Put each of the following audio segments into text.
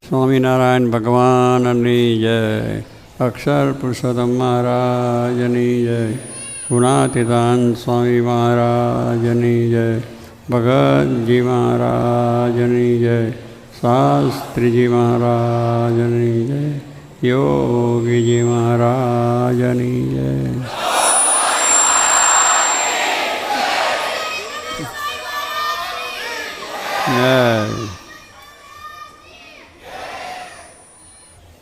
સ્વામિનારાયણ ભગવાનની જય. અક્ષર પુરુષોત્તમ મહારાજની જય. ગુણાતીતાન સ્વામી મહારાજની જય. ભગતજી મહારાજની જય. શાસ્ત્રીજી મહારાજની જય. યોગીજી મહારાજની જય.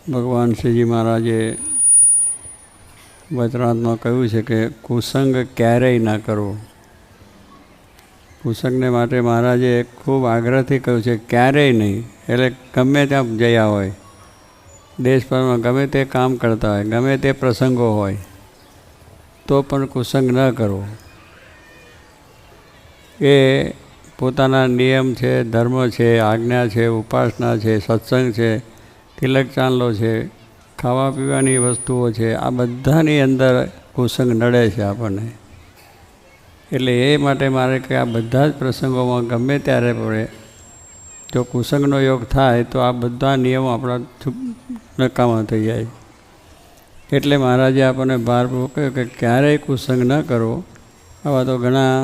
ભગવાન શ્રીજી મહારાજે વચનાત્મા કહ્યું છે કે કુસંગ ક્યારેય ના કરવો. કુસંગને માટે મહારાજે ખૂબ આગ્રહથી કહ્યું છે ક્યારેય નહીં. એટલે ગમે ત્યાં જયા હોય, દેશભરમાં ગમે તે કામ કરતા હોય, ગમે તે પ્રસંગો હોય, તો પણ કુસંગ ન કરવો. એ પોતાના નિયમ છે, ધર્મ છે, આજ્ઞા છે, ઉપાસના છે, સત્સંગ છે, તિલક ચાંદલો છે, ખાવા પીવાની વસ્તુઓ છે, આ બધાની અંદર કુસંગ નડે છે આપણને. એટલે એ માટે મારે કે આ બધા જ પ્રસંગોમાં ગમે ત્યારે પડે જો કુસંગનો યોગ થાય તો આ બધા નિયમો આપણા નકામા થઈ જાય. એટલે મહારાજે આપણને ભારપૂર્વક કહ્યું કે ક્યારેય કુસંગ ન કરવો. આવા તો ઘણા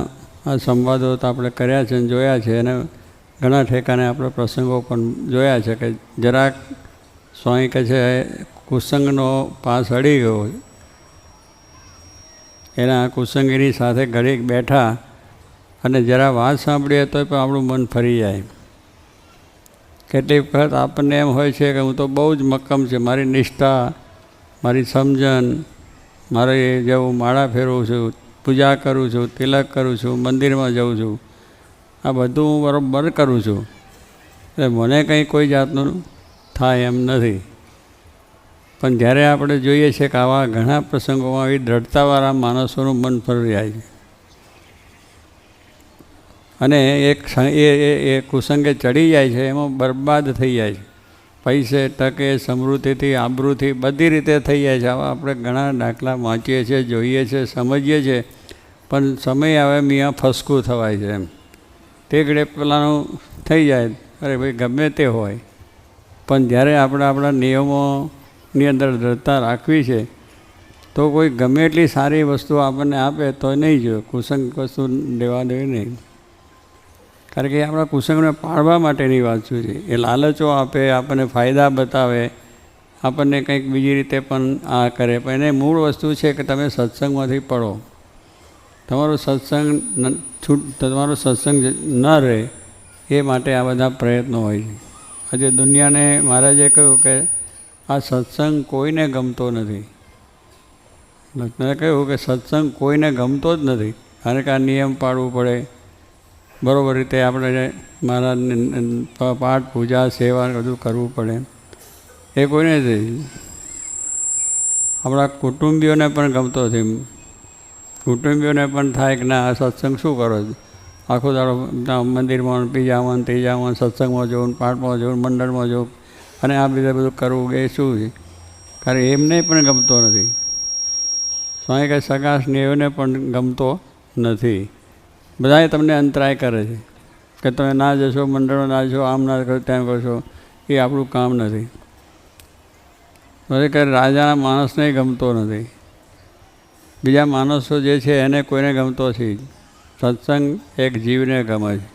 આ સંવાદો તો આપણે કર્યા છે અને જોયા છે, અને ઘણા ઠેકાને આપણે પ્રસંગો પણ જોયા છે કે જરાક સ્વામી કહે છે કુસંગનો પાસ અડી ગયો, એના કુસંગીની સાથે ઘડીક બેઠા અને જરા વાત સાંભળીએ તો પણ આપણું મન ફરી જાય. કેટલીક વખત આપણને એમ હોય છે કે હું તો બહુ જ મક્કમ છે, મારી નિષ્ઠા, મારી સમજણ, મારે જેવું માળા ફેરવું છું, પૂજા કરું છું, તિલક કરું છું, મંદિરમાં જાઉં છું, આ બધું હું બરાબર કરું છું, એટલે મને કંઈ કોઈ જાતનું થાય એમ નથી. પણ જ્યારે આપણે જોઈએ છીએ કે આવા ઘણા પ્રસંગોમાં આવી દ્રઢતાવાળા માણસોનું મન ફરી જાય છે અને એ કુસંગે ચડી જાય છે, એમાં બરબાદ થઈ જાય છે. પૈસે, ટકે, સમૃદ્ધિથી, આબરૂથી બધી રીતે થઈ જાય છે. આવા આપણે ઘણા દાખલા વાંચીએ છીએ, જોઈએ છીએ, સમજીએ છીએ, પણ સમય આવે મિયાં ફસકું થવાય છે. એમ તે ઘડે પેલાનું થઈ જાય, અરે ભાઈ ગમે તે હોય, પણ જ્યારે આપણે આપણા નિયમોની અંદર દ્રઢતા રાખવી છે તો કોઈ ગમે એટલી સારી વસ્તુ આપણને આપે તો નહીં જોઈએ, કુસંગ વસ્તુ લેવા દેવી નહીં. કારણ કે એ આપણા કુસંગને પાળવા માટેની વાત શું છે. એ લાલચો આપે, આપણને ફાયદા બતાવે, આપણને કંઈક બીજી રીતે પણ આ કરે, પણ એને મૂળ વસ્તુ છે કે તમે સત્સંગમાંથી પડો. તમારો સત્સંગ ન રહે એ માટે આ બધા પ્રયત્નો હોય છે. આજે દુનિયાને મહારાજે કહ્યું કે આ સત્સંગ કોઈને ગમતો નથી. મેં કહ્યું કે સત્સંગ કોઈને ગમતો જ નથી, કારણ કે આ નિયમ પાળવું પડે, બરાબર રીતે આપણે મહારાજને પાઠ, પૂજા, સેવા બધું કરવું પડે, એ કોઈને નથી. આપણા કુટુંબીઓને પણ ગમતો નથી. કુટુંબીઓને પણ થાય કે ના આ સત્સંગ શું કરો છો, આખો દાડો મંદિરમાં, બીજામાં, ત્રીજામાં, સત્સંગમાં જવું, પાઠમાં જવું, મંડળમાં જવું, અને આ બધું કરવું એ શું છે. કારણ એમને પણ ગમતો નથી. સ્વામી કંઈ સગા સ્નેહીઓને પણ ગમતો નથી. બધાએ તમને અંતરાય કરે છે કે તમે ના જશો, મંડળો ના જશો, આમ ના કરો, તેમ કરશો, એ આપણું કામ નથી. ખરેખર રાજાના માણસને ગમતો નથી. બીજા માણસો જે છે એને કોઈને ગમતો છે. સત્સંગ એક જીવને ગમે છે.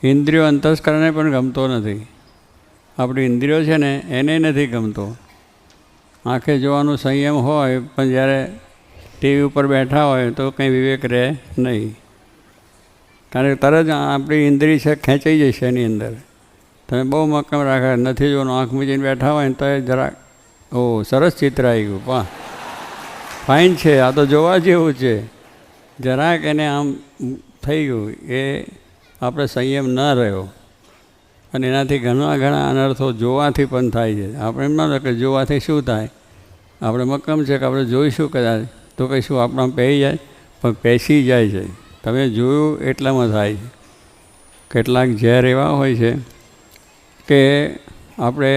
ઇન્દ્રિયો અંતસ્કરણને પણ ગમતો નથી. આપણી ઇન્દ્રિયો છે ને એને નથી ગમતો. આંખે જોવાનું સંયમ હોય, પણ જ્યારે ટીવી ઉપર બેઠા હોય તો કંઈ વિવેક રહે નહીં. કારણ કે તરત જ આપણી ઇન્દ્રિય છે ખેંચાઈ જશે એની અંદર. તમે બહુ મક્કમ રાખે, નથી જોવાનું, આંખ મૂકીને બેઠા હોય ને તો એ જરાક ઓ સરસ ચિત્ર આવી ગયું, વાહ ફાઇન છે, આ તો જોવા જેવું છે, જરાક એને આમ થઈ ગયું, એ આપણે સંયમ ન રહ્યો. અને એનાથી ઘણા અનર્થો જોવાથી પણ થાય છે. આપણે એમ ના કે જોવાથી શું થાય, આપણે મક્કમ છે કે આપણે જોઈશું કદાચ તો કહીશું આપણા પહેરી જાય, પણ પેસી જાય છે. તમે જોયું એટલામાં થાય છે. કેટલાક ઝેર એવા હોય છે કે આપણે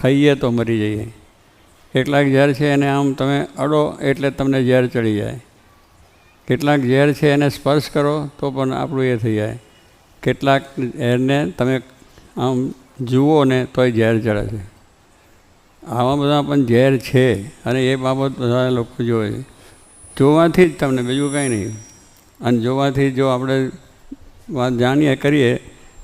ખાઈએ તો મરી જઈએ. કેટલાક ઝેર છે એને આમ તમે અડો એટલે તમને ઝેર ચડી જાય. કેટલાક ઝેર છે એને સ્પર્શ કરો તો પણ આપણું એ થઈ જાય. કેટલાક ઝેરને તમે આમ જુઓ ને તોય ઝેર ચડે છે. આવા બધા પણ ઝેર છે અને એ બાબત બધા લોકો જોવે છે. જોવાથી જ તમને બીજું કંઈ નહીં. અને જોવાથી જો આપણે વાત જાણીએ કરીએ,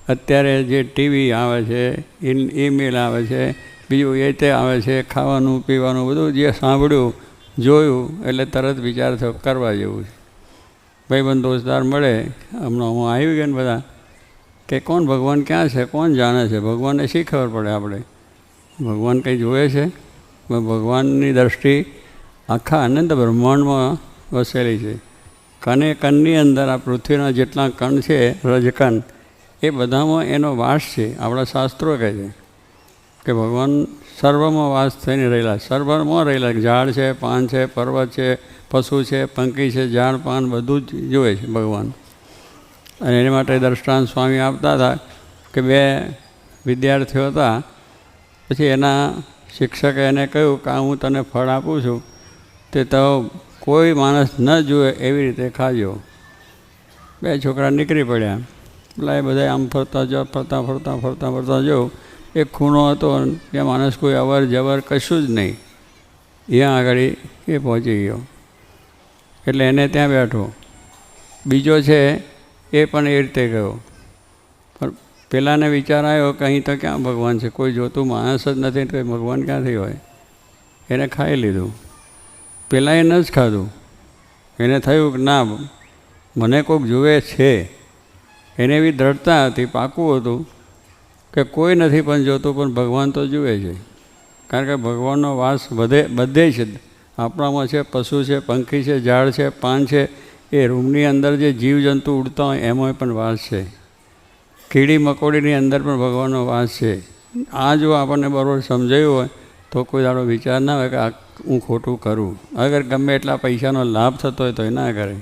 અત્યારે જે ટીવી આવે છે, ઈમેલ આવે છે, બીજું એ તે આવે છે, ખાવાનું પીવાનું બધું જે સાંભળ્યું જોયું એટલે તરત વિચાર થયો કરવા જેવું છે. ભાઈબંધ દોસ્તાર મળે, હમણાં હું આવી ગયા ને બધા કે કોણ ભગવાન ક્યાં છે, કોણ જાણે છે, ભગવાનને શી ખબર પડે આપણે, ભગવાન કંઈ જોવે છે? ભગવાનની દૃષ્ટિ આખા અનંત બ્રહ્માંડમાં વસેલી છે. કણે કણની અંદર આ પૃથ્વીના જેટલા કણ છે, રજકણ, એ બધામાં એનો વાસ છે. આપણા શાસ્ત્રો કહે છે કે ભગવાન સર્વમાં વાસ થઈને રહેલા, સર્વમાં રહેલા. ઝાડ છે, પાન છે, પર્વત છે, પશુ છે, પંખી છે, ઝાડ પાન બધું જ જોવે છે ભગવાન. અને એની માટે દ્રષ્ટાંત સ્વામી આપતા હતા કે 2 વિદ્યાર્થીઓ હતા. પછી એના શિક્ષકે એને કહ્યું કે હું તને ફળ આપું છું, તે તો કોઈ માણસ ન જુએ એવી રીતે ખાજો. 2 છોકરા નીકળી પડ્યા. પેલા એ બધા આમ ફરતા જો એક ખૂણો હતો, ત્યાં માણસ કોઈ અવર જવર કશું જ નહીં. ત્યાં આગળ એ પહોંચી ગયો એટલે એને ત્યાં બેઠો. બીજો છે એ પણ એ રીતે ગયો. પણ પેલાને વિચાર આવ્યો કે અહીં તો ક્યાં ભગવાન છે, કોઈ જોતું માણસ જ નથી, તો ભગવાન ક્યાંથી હોય? એને ખાઈ લીધું. પેલા એ ન જ ખાધું. એને થયું કે ના, મને કોઈક જુએ છે. એને એવી દ્રઢતા હતી, પાકું હતું કે કોઈ નથી પણ જોતું, પણ ભગવાન તો જુએ છે. કારણ કે ભગવાનનો વાસ બધે છે. આપણામાં છે, પશુ છે, પંખી છે, ઝાડ છે, પાન છે, એ રૂમની અંદર જે જીવજંતુ ઉડતા હોય એમાંય પણ વાસ છે. કીડી મકોડીની અંદર પણ ભગવાનનો વાસ છે. આ જો આપણને બરાબર સમજાયું હોય તો કોઈ દાડો વિચાર ના હોય કે આ હું ખોટું કરું. અગર ગમે એટલા પૈસાનો લાભ થતો હોય તો એ ના કરે.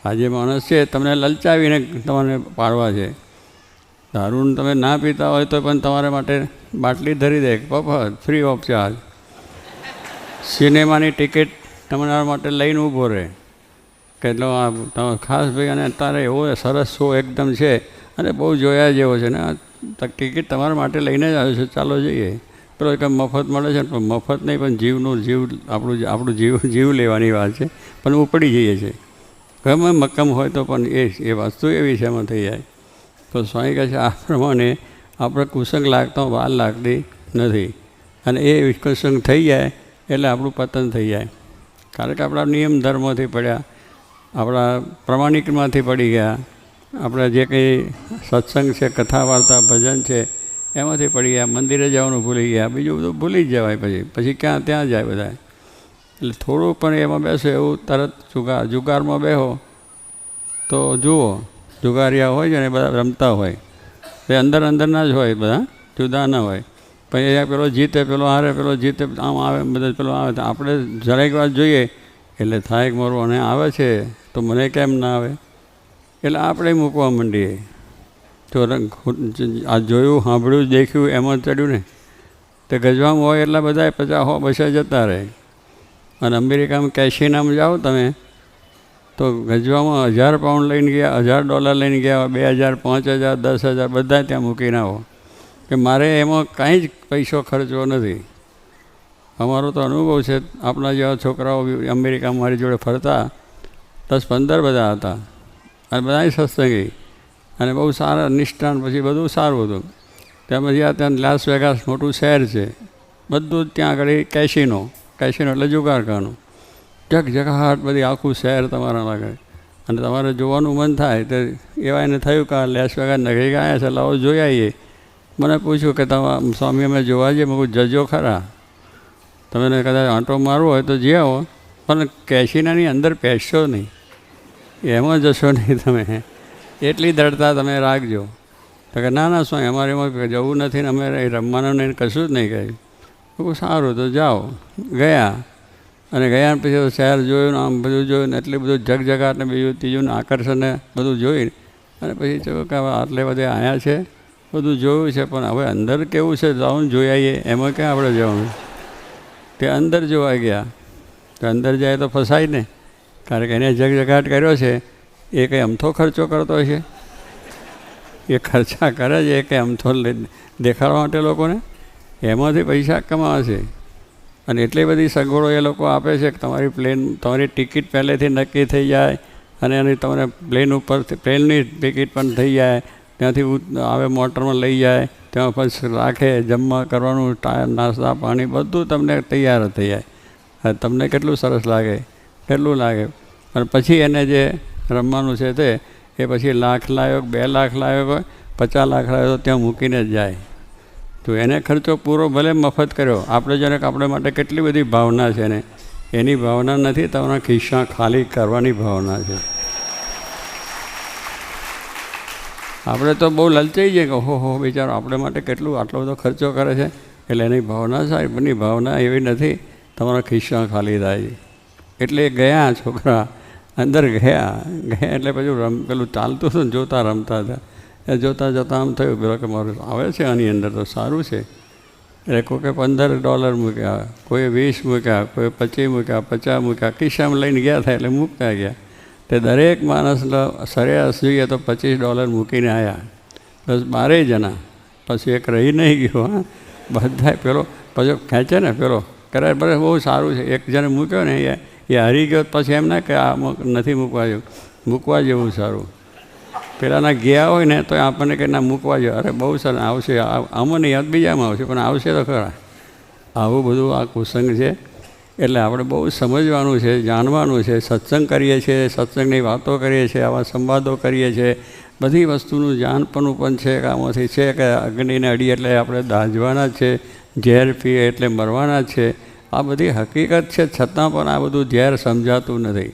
આજે માણસ છે તમને લલચાવીને તમારે પાડવા છે. દારૂ તમે ના પીતા હોય તો પણ તમારા માટે બાટલી ધરી દે, મફત, ફ્રી ઓફ ચાર્જ. સિનેમાની ટિકિટ તમારા માટે લઈને ઊભો રહે કે એટલો આ તમે ખાસ ભાઈ, અને અત્યારે એવો સરસ શો એકદમ છે અને બહુ જોયા જેવો છે ને, આ ટિકિટ તમારા માટે લઈને જ આવ્યો છે, ચાલો જઈએ. પેલો કંઈ મફત મળે છે, પણ મફત નહીં, પણ આપણું જીવ લેવાની વાત છે. પણ ઉપડી જઈએ છીએ ગમે મક્કમ હોય તો, પણ એ વસ્તુ એવી છે એમાં થઈ જાય. તો સ્વામી કહે છે આ પ્રમાણે આપણે કુસંગ લાગતા વાર લાગતી નથી. અને એ કુસંગ થઈ જાય એટલે આપણું પતન થઈ જાય. કારણ કે આપણા નિયમ ધર્મોથી પડ્યા, આપણા પ્રમાણિકમાંથી પડી ગયા, આપણા જે કંઈ સત્સંગ છે, કથા વાર્તા ભજન છે એમાંથી પડી ગયા, મંદિરે જવાનું ભૂલી ગયા, બીજું બધું ભૂલી જ જવાય. પછી ક્યાં ત્યાં જાય બધા. એટલે થોડું પણ એમાં બેસો એવું તરત જુગારમાં બેહો તો જુઓ, જુગારિયા હોય છે ને બધા રમતા હોય, એ અંદરના જ હોય, બધા જુદા ના હોય. પછી અહીંયા પેલો જીતે, પેલો હારે, પેલો જીતે, આમ આવે, બધા પેલો આવે. તો આપણે જરાક વાત જોઈએ એટલે થાય કે મારું અને આવે છે તો મને કેમ ના આવે, એટલે આપણે મૂકવા માંડીએ. તો આ જોયું, સાંભળ્યું, દેખ્યું એમાં ચડ્યું ને, તે ગજવામાં હોય એટલા બધા 50-100 જતા રહે. અને અમેરિકામાં કેશિનામાં જાઓ તમે તો ગજવામાં 1000 પાઉન્ડ લઈને ગયા, $1000 લઈને ગયા, 2000, 5000, 10,000 બધા ત્યાં મૂકીને આવો. કે મારે એમાં કાંઈ જ પૈસો ખર્ચવો નથી. અમારો તો અનુભવ છે. આપણા જેવા છોકરાઓ અમેરિકામાં મારી જોડે ફરતા 10-15 બધા હતા અને બધા સત્સંગી અને બહુ સારા નિષ્ઠાન, પછી બધું સારું હતું. ત્યાં પછી ત્યાં લાસ વેગાસ મોટું શહેર છે, બધું ત્યાં આગળ કેશિનો એટલે જુગારખાનું, જગજગાટ બધી, આખું શહેર તમારા લાગે. અને તમારે જોવાનું મન થાય તો એવા એને થયું કે લાસ વેગાસ નગરી ગયા છે, લાવો જોઈ આવીએ. મને પૂછ્યું કે તમે સ્વામી અમે જોવા જઈએ. મેં કહું જજો ખરા, તમને કદાચ આંટો મારવો હોય તો જઈ આવો, પણ કેશિનાની અંદર પહેરશો નહીં, એમાં જશો નહીં તમે. એટલી દ્રઢતા તમે રાખજો. તો કે ના સ્વામી અમારે એમાં જવું નથી ને અમે રમવાનું નહીં, કશું જ નહીં કહ્યું. બહુ સારું, તો જાઓ. ગયા અને ગયા પછી શહેર જોયું ને આમ બધું જોયું ને, એટલું બધું જગજગાટ ને બીજું ત્રીજું ને આકર્ષણ બધું જોઈને અને પછી જોયું કે હવે આટલે બધે આવ્યા છે, બધું જોયું છે, પણ હવે અંદર કેવું છે જાઉં જોઈ આવીએ. એમાં ક્યાં આપણે જવાનું? તે અંદર જોવા ગયા. તો અંદર જાય તો ફસાય ને, કારણ કે એને જગજગાટ કર્યો છે. એ કંઈ અમથો ખર્ચો કરતો છે? એ ખર્ચા કરે છે, એ કંઈ અમથો દેખાડવા માટે લોકોને, એમાંથી પૈસા કમાવે છે. અને એટલી બધી સગવડો એ લોકો આપે છે કે તમારી ટિકિટ પહેલેથી નક્કી થઈ જાય અને એની તમને પ્લેનની ટિકિટ પણ થઈ જાય, ત્યાંથી આવે મોટરમાં લઈ જાય, ત્યાં પછી રાખે, જમવા કરવાનું, નાસ્તા પાણી બધું તમને તૈયાર થઈ જાય. તમને કેટલું સરસ લાગે, કેટલું લાગે. અને પછી એને જે રમવાનું છે તે એ પછી લાખ લાવ્યો, 2 લાખ લાવ્યો હોય, 50 લાખ લાવ્યો તો ત્યાં મૂકીને જ જાય. તો એને ખર્ચો પૂરો ભલે મફત કર્યો, આપણે જેને આપણે માટે કેટલી બધી ભાવના છે ને, એની ભાવના નથી, તમારા ખિસ્સા ખાલી કરવાની ભાવના છે. આપણે તો બહુ લલચાઈ જઈએ કે હો બિચારો આપણે માટે કેટલું આટલો બધો ખર્ચો કરે છે, એટલે એની ભાવના સાહેબ, એની ભાવના એવી નથી, તમારા ખિસ્સા ખાલી થાય. એટલે ગયા છોકરા અંદર ગયા એટલે પછી પેલું ચાલતું હતું ને, જોતા રમતા હતા, એ જોતાં આમ થયું પેલો કે મારું આવે છે આની અંદર તો સારું છે. એટલે કોઈકે $15 મૂક્યા, કોઈ 20 મૂક્યા, કોઈ 25 મૂક્યા, 50 મૂક્યા, ખિસ્સામાં લઈને ગયા થાય એટલે મૂકતા ગયા. તે દરેક માણસનો સરેરાશ જોઈએ તો $25 મૂકીને આવ્યા, બસ 12 જણા. પછી એક રહી નહીં ગયો. હા, બધા પેલો પછી ખેંચે ને પેલો કરે, બરાબર બહુ સારું છે. એક જણે મૂક્યો ને એ હારી ગયો, પછી એમ ના કે આ નથી મૂકવા જેવું, મૂકવા જેવું સારું. પેલાના ગયા હોય ને તો આપણને કે ના મૂકવા જોઈએ, અરે બહુ સરસ આવશે, આમાં નહીં યાદ બીજામાં આવશે પણ આવશે તો ખરા. આવું બધું આ કુસંગ છે. એટલે આપણે બહુ સમજવાનું છે, જાણવાનું છે. સત્સંગ કરીએ છીએ, સત્સંગની વાતો કરીએ છીએ, આવા સંવાદો કરીએ છીએ, બધી વસ્તુનું જાણપણું પણ છે કે આમાંથી છે કે અગ્નિને અડીએ એટલે આપણે દાઝવાના જ છે, ઝેર પીએ એટલે મરવાના જ છે. આ બધી હકીકત છે, છતાં પણ આ બધું ઝેર સમજાતું નથી.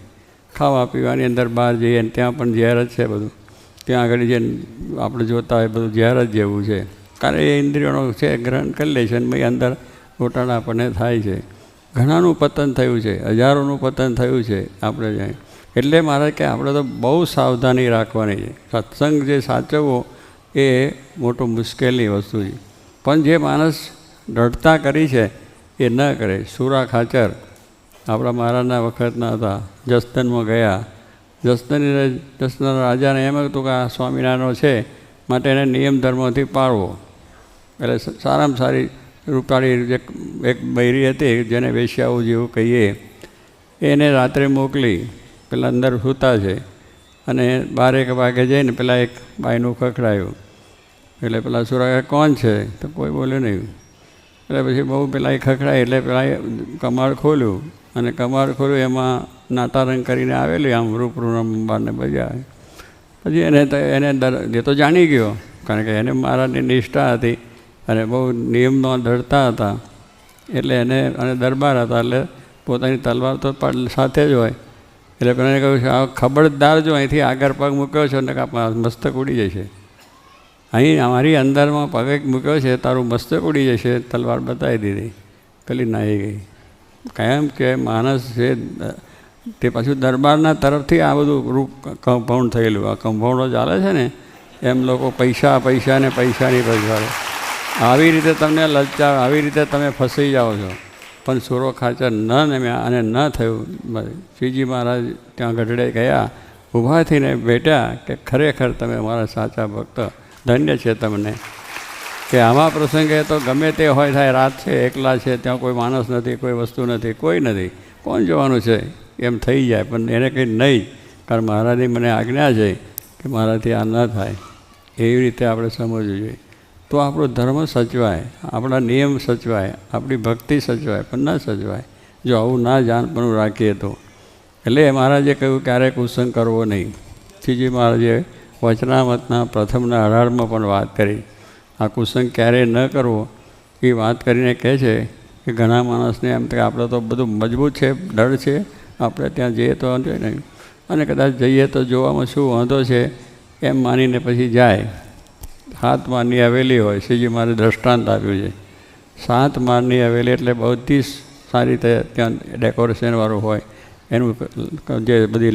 ખાવા પીવાની અંદર બહાર જઈએ ને ત્યાં પણ ઝેર જ છે બધું. ત્યાં આગળ જે આપણે જોતા હોય બધું ઝેર જ જેવું છે, કારણ એ ઇન્દ્રિયોનો છે ગ્રહણ કરી લે છે અને ભાઈ અંદર ઘોટાળા આપણને થાય છે. ઘણાનું પતન થયું છે, હજારોનું પતન થયું છે આપણે જાય. એટલે મારે કે આપણે તો બહુ સાવધાની રાખવાની છે. સત્સંગ જે સાચવવો એ મોટું મુશ્કેલની વસ્તુ છે. પણ જે માણસ દૃઢતા કરી છે એ ન કરે. સુરા ખાચર આપણા મહારાજના વખતના હતા, જસદનમાં ગયા. જસદનના રાજાને એમ હતું કે આ સ્વામિનારાયણનો છે માટે એને નિયમ ધર્મથી પાળવો. એટલે સારામાં સારી રૂપાળી એક બૈરી હતી જેને વેશ્યાઓ જેવું કહીએ, એને રાત્રે મોકલી. પેલા અંદર સૂતા છે અને 12 વાગે જઈને પેલા એક બાઈનું ખખડાયું. એટલે પેલા સુરા કોણ છે તો કોઈ બોલ્યું નહીં. એટલે પછી બહુ પેલા એ ખખડાય એટલે પેલા કમાડ ખોલ્યું અને કમાડ ખોલ્યું એમાં નાતારંગ કરીને આવેલી આમ રૂપરૂને બજા. પછી એને એ તો જાણી ગયો, કારણ કે એને મહારાજની નિષ્ઠા હતી અને બહુ નિયમનો દળતા હતા. એટલે એને અને દરબાર હતા એટલે પોતાની તલવાર તો સાથે જ હોય. એટલે પેલાને કહ્યું છે આ ખબરદાર જો અહીંથી આગળ પગ મૂક્યો છે ને મસ્તક ઉડી જશે. અહીં અમારી અંદરમાં પગ મૂક્યો છે, તારું મસ્તક ઉડી જશે. તલવાર બતાવી દીધી, પેલી નાહી ગઈ. કાયમ કે માણસ છે તે પાછું દરબારના તરફથી આ બધું રૂપ કમ્પાઉન્ડ થયેલું. આ કમ્પાઉન્ડો ચાલે છે ને એમ લોકો પૈસાની પૈસા આવી રીતે તમને લલચાવ, આવી રીતે તમે ફસાઈ જાઓ છો. પણ સુરો ખાચર ન નમ્યા અને ન થયું. શ્રીજી મહારાજ ત્યાં ગઢડે ગયા, ઊભા થઈને બેઠ્યા કે ખરેખર તમે મારા સાચા ભક્ત, ધન્ય છે તમને કે આવા પ્રસંગે તો ગમે તે હોય થાય, રાત છે, એકલા છે, ત્યાં કોઈ માણસ નથી, કોઈ વસ્તુ નથી, કોઈ નથી, કોણ જોવાનું છે એમ થઈ જાય. પણ એને કંઈ નહીં, કારણ મહારાજની મને આજ્ઞા છે કે મારાથી આ ન થાય. એવી રીતે આપણે સમજવું જોઈએ. તો આપણો ધર્મ સચવાય, આપણા નિયમ સચવાય, આપણી ભક્તિ સચવાય. પણ ન સચવાય જો આવું ના જાણપણું રાખીએ તો. એટલે મહારાજે કહ્યું ક્યારેય કુસંગ કરવો નહીં. શ્રીજી મહારાજે વચનામતના પ્રથમના 18માં પણ વાત કરી. આ કુસંગ ક્યારેય ન કરવો એ વાત કરીને કહે છે કે ઘણા માણસને એમ કે આપણે તો બધું મજબૂત છે, ડર છે, આપણે ત્યાં જઈએ તો વાંધો નહીં, અને કદાચ જઈએ તો જોવામાં શું વાંધો છે એમ માનીને પછી જાય. 7 માળની હવેલી હોય, શ્રીજી મારે દૃષ્ટાંત આપ્યું છે. 7 માળની હવેલી એટલે બધી સારી રીતે ત્યાં ડેકોરેશનવાળું હોય, એનું જે બધી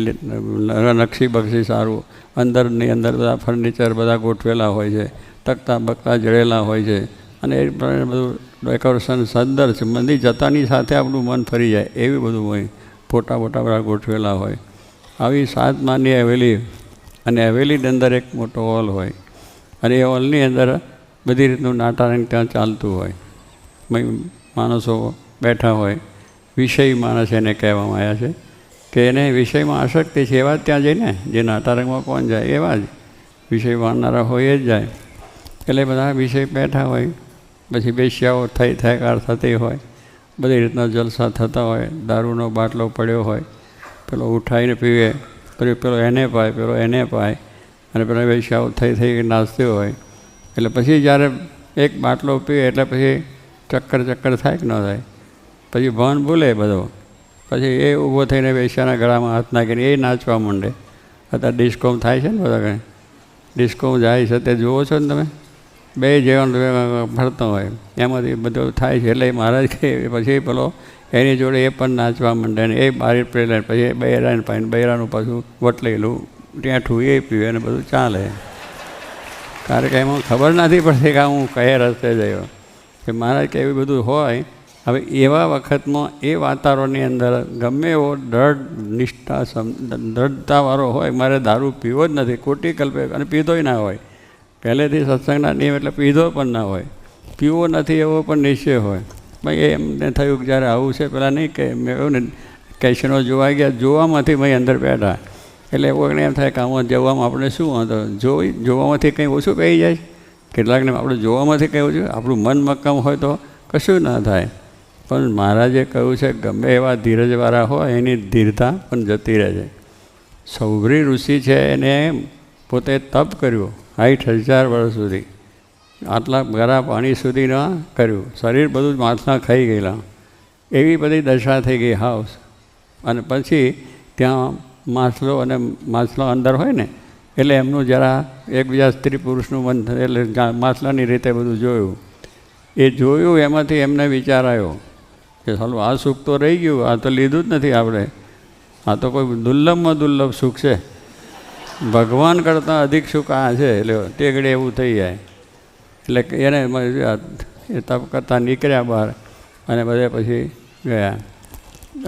નકશી બક્ષી સારું, અંદરની અંદર બધા ફર્નિચર બધા ગોઠવેલા હોય છે, તકતા બકતા જડેલા હોય છે, અને એ પ્રમાણે બધું ડેકોરેશન સુંદર છે. મંદિર જતાની સાથે આપણું મન ફરી જાય એવું બધું હોય. ફોટા બોટા બધા ગોઠવેલા હોય. આવી 7 માળની હવેલી, અને હવેલીની અંદર એક મોટો હોલ હોય, અને એ હોલની અંદર બધી રીતનું નાટારંગ ત્યાં ચાલતું હોય. માણસો બેઠા હોય, વિષય માણસ એને કહેવામાં આવ્યા છે કે એને વિષયમાં આસક્તિ છે એવા જ ત્યાં જઈને, જે નાટારંગમાં કોણ જાય એવા જ વિષય માનનારા હોય જ જાય. એટલે બધા વિષય બેઠા હોય, પછી બેસ્યાઓ થયકાર થતી હોય, બધી રીતના જલસા થતા હોય, દારૂનો બાટલો પડ્યો હોય, પેલો ઉઠાવીને પીવે, પેલો એને પાય, પેલો એને પાય, અને પેલા વેશ્યાઓ થઈ નાચતી હોય. એટલે પછી જ્યારે એક બાટલો પીએ એટલે પછી ચક્કર થાય કે ન થાય, પછી ભાન ભૂલે બધો, પછી એ ઊભો થઈને વેશ્યાના ગળામાં હાથ નાખીને એ નાચવા માંડે. અત્યારે ડિસ્કોમ થાય છે ને બધા કંઈ, ડિસ્કોમ જાય છે તે જુઓ છો ને તમે, બે જેવા ફરતો હોય એમાંથી બધું થાય છે. એટલે મહારાજ કહે પછી પેલો એની જોડે એ પણ નાચવા માંડે ને એ બારી પ્રેલે, પછી બૈરાને પાઈને બૈરાનું પાછું વટલેલું ટેઠું એ પીવે અને બધું ચાલે. કારણ કે એમાં ખબર નથી પડતી કે હું કયા રસ્તે જયો, કે મહારાજ કે એવું બધું હોય. હવે એવા વખતમાં એ વાતાવરણની અંદર ગમે એવો દ્રઢતાવાળો હોય, મારે દારૂ પીવો જ નથી, ખોટી કલ્પે, અને પીધોય ના હોય, પહેલેથી સત્સંગના નિયમ એટલે પીધો પણ ના હોય, પીવો નથી એવો પણ નિશ્ચય હોય. ભાઈ એમને થયું કે જ્યારે આવું છે, પેલા નહીં કે મેં કહ્યું ને કેશનો જોવા ગયા, જોવામાંથી ભાઈ અંદર બેઠા, એટલે કોઈને એમ થાય કે આમાં જવામાં આપણે શું વાંધો, જોવામાંથી કંઈ ઓછું કહી જાય. કેટલાકને આપણે જોવામાંથી કંઈ ઓછું, આપણું મન મક્કમ હોય તો કશું ના થાય. પણ મહારાજે કહ્યું છે ગમે એવા ધીરજવાળા હોય એની ધીરતા પણ જતી રહે છે. સૌભરી ઋષિ છે એને પોતે તપ કર્યું 60,000 વર્ષ સુધી, આટલા ગરા પાણી સુધી ન કર્યું, શરીર બધું માછલા ખાઈ ગયેલા, એવી બધી દશા થઈ ગઈ હાઉસ. અને પછી ત્યાં માછલો અંદર હોય ને, એટલે એમનું જરા એકબીજા સ્ત્રી પુરુષનું મન એટલે માછલાની રીતે બધું જોયું. એ જોયું એમાંથી એમને વિચાર આવ્યો કે ચાલો આ સુખ તો રહી ગયું, આ તો લીધું જ નથી આપણે, આ તો કોઈ દુર્લભમાં દુર્લભ સુખ છે, ભગવાન કરતાં અધિક સુખ આ છે. એટલે તે ઘડે એવું થઈ જાય. એટલે એને એ તપ કરતાં નીકળ્યા બહાર અને બધે પછી ગયા,